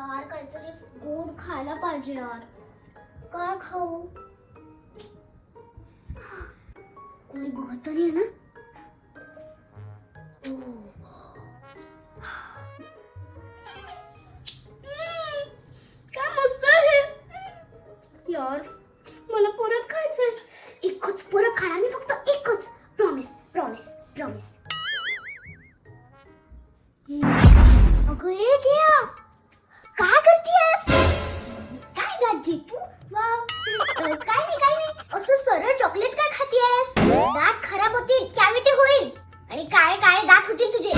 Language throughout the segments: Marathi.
यार काहीतरी गोड खायला पाहिजे यार. काय खाऊ? कोणी बघत तरी आहे ना? काय मस्त आहे यार. मला परत खायचंय. एकच परत खाणार मी, फक्त एकच. Promise promise promise. अगं हे घ्या. काय करतेस? काय गाजी तू? वाव. काय नाही असं सरळ चॉकलेट काय खातेस? दात खराब होतील, कॅव्हिटी होईल आणि काय काय दात होतील तुझे.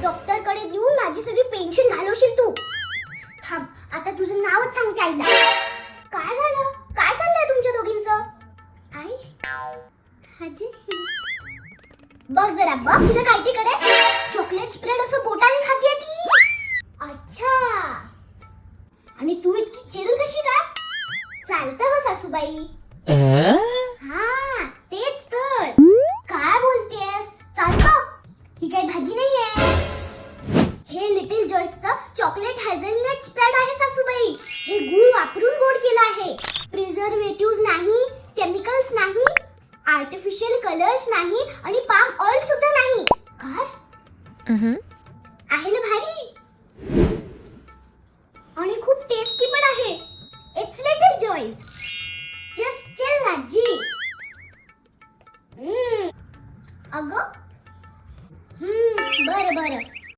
डॉक्टर कडे नेऊन माझी सगळी पेन्शन घालवशील तू. थांब, आता तुझं नावच सांगते आईला. काय झालं? काय चाललंय तुमच्या दोघींचं? आई हाजी बघ जरा, बघ तुझ्या काहीतीकडे. चॉकलेट स्प्रेड असं बोटाने खाते ती. अच्छा, आणि तू इतकी चिल कशी काय? चालतं हो सासूबाई. हा तेच तर. काय बोलतेस? चालतं. ही काही भाजी नाहीये. हे लिटिल जॉयसचं चॉकलेट हेझलनट स्प्रेड आहे सासूबाई. हे गूळ वापरून गोड केलं आहे. प्रिझर्वेटिव्ह नाही, केमिकल्स नाही, आर्टिफिशियल कलर्स नाही आणि पाम ऑइल सुद्धा नाही. काय?